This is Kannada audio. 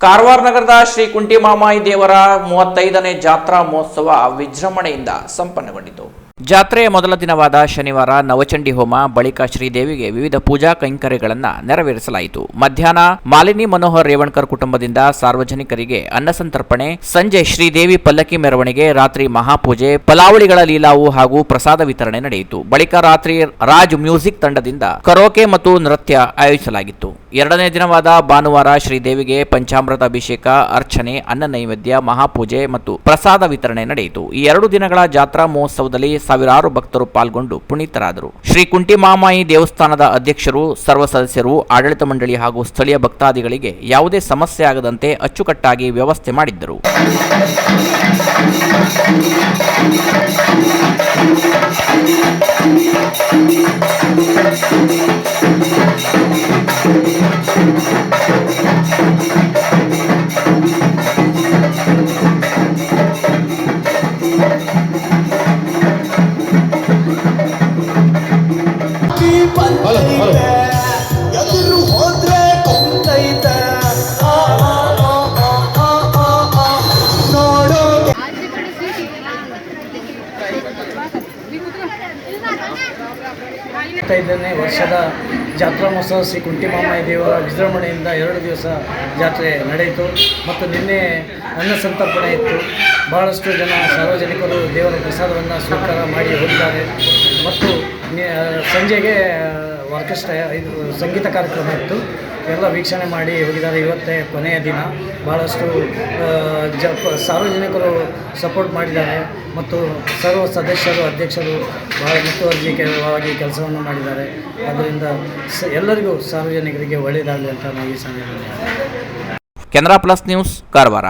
ಕಾರವಾರ ನಗರದ ಶ್ರೀ ಕುಂಟಿಮಾಮಾಯಿ ದೇವರ 35ನೇ ಜಾತ್ರಾ ಮಹೋತ್ಸವ ವಿಜೃಂಭಣೆಯಿಂದ ಸಂಪನ್ನಗೊಂಡಿತು. ಜಾತ್ರೆಯ ಮೊದಲ ದಿನವಾದ ಶನಿವಾರ ನವಚಂಡಿ ಹೋಮ ಬಳಿಕ ಶ್ರೀದೇವಿಗೆ ವಿವಿಧ ಪೂಜಾ ಕೈಂಕರ್ಯಗಳನ್ನು ನೆರವೇರಿಸಲಾಯಿತು. ಮಧ್ಯಾಹ್ನ ಮಾಲಿನಿ ಮನೋಹರ್ ರೇವಣ್ಕರ್ ಕುಟುಂಬದಿಂದ ಸಾರ್ವಜನಿಕರಿಗೆ ಅನ್ನಸಂತರ್ಪಣೆ, ಸಂಜೆ ಶ್ರೀದೇವಿ ಪಲ್ಲಕ್ಕಿ ಮೆರವಣಿಗೆ, ರಾತ್ರಿ ಮಹಾಪೂಜೆ, ಫಲಾವಳಿಗಳ ಲೀಲಾವು ಹಾಗೂ ಪ್ರಸಾದ ವಿತರಣೆ ನಡೆಯಿತು. ಬಳಿಕ ರಾತ್ರಿ ರಾಜ್ ಮ್ಯೂಸಿಕ್ ತಂಡದಿಂದ ಕರೋಕೆ ಮತ್ತು ನೃತ್ಯ ಆಯೋಜಿಸಲಾಗಿತ್ತು. ಎರಡನೇ ದಿನವಾದ ಭಾನುವಾರ ಶ್ರೀದೇವಿಗೆ ಪಂಚಾಮೃತ ಅಭಿಷೇಕ, ಅರ್ಚನೆ, ಅನ್ನ ನೈವೇದ್ಯ, ಮಹಾಪೂಜೆ ಮತ್ತು ಪ್ರಸಾದ ವಿತರಣೆ ನಡೆಯಿತು. ಈ 2 ದಿನಗಳ ಜಾತ್ರಾ ಮಹೋತ್ಸವದಲ್ಲಿ ಸಾವಿರಾರು ಭಕ್ತರು ಪಾಲ್ಗೊಂಡು ಪುನೀತರಾದರು. ಶ್ರೀ ಕುಂಟಿಮಾಮಾಯಿ ದೇವಸ್ಥಾನದ ಅಧ್ಯಕ್ಷರು, ಸರ್ವ ಸದಸ್ಯರು, ಆಡಳಿತ ಮಂಡಳಿ ಹಾಗೂ ಸ್ಥಳೀಯ ಭಕ್ತಾದಿಗಳಿಗೆ ಯಾವುದೇ ಸಮಸ್ಯೆ ಆಗದಂತೆ ಅಚ್ಚುಕಟ್ಟಾಗಿ ವ್ಯವಸ್ಥೆ ಮಾಡಿದ್ದರು. ಎದುರು ಹೋದ್ರೆ ಕೊಂದೈತೆ ನೋಡು. 25ನೇ ವರ್ಷದ ಜಾತ್ರಾ ಮಹೋತ್ಸವ ಶ್ರೀ ಕುಂಟಿಮಾಮಾಯಿ ದೇವರ ವಿಜೃಂಭಣೆಯಿಂದ 2 ದಿವಸ ಜಾತ್ರೆ ನಡೆಯಿತು ಮತ್ತು ನಿನ್ನೆ ಅನ್ನ ಸಂತರ್ಪಣೆ ಇತ್ತು. ಬಹಳಷ್ಟು ಜನ ಸಾರ್ವಜನಿಕರು ದೇವರ ಪ್ರಸಾದವನ್ನು ಸ್ವೀಕಾರ ಮಾಡಿ ಹೋಗಿದ್ದಾರೆ ಮತ್ತು ಸಂಜೆಗೆ ಆರ್ಕೆಸ್ಟ್ರಾ ಸಂಗೀತ ಕಾರ್ಯಕ್ರಮ ಇತ್ತು. ಎಲ್ಲ ವೀಕ್ಷಣೆ ಮಾಡಿ ಹೋಗಿದ್ದಾರೆ. ಇವತ್ತೇ ಕೊನೆಯ ದಿನ. ಭಾಳಷ್ಟು ಸಾರ್ವಜನಿಕರು ಸಪೋರ್ಟ್ ಮಾಡಿದ್ದಾರೆ ಮತ್ತು ಸರ್ವ ಸದಸ್ಯರು, ಅಧ್ಯಕ್ಷರು ಭಾಳ ಮುತುವರ್ಜಿಯಾಗಿ ಕೆಲಸವನ್ನು ಮಾಡಿದ್ದಾರೆ. ಆದ್ದರಿಂದ ಎಲ್ಲರಿಗೂ ಸಾರ್ವಜನಿಕರಿಗೆ ಒಳ್ಳೆಯದಾಗಲಿ ಅಂತ ನಾವು ಈ ಸಮಯದಲ್ಲಿ. Canara plus news, Karwar.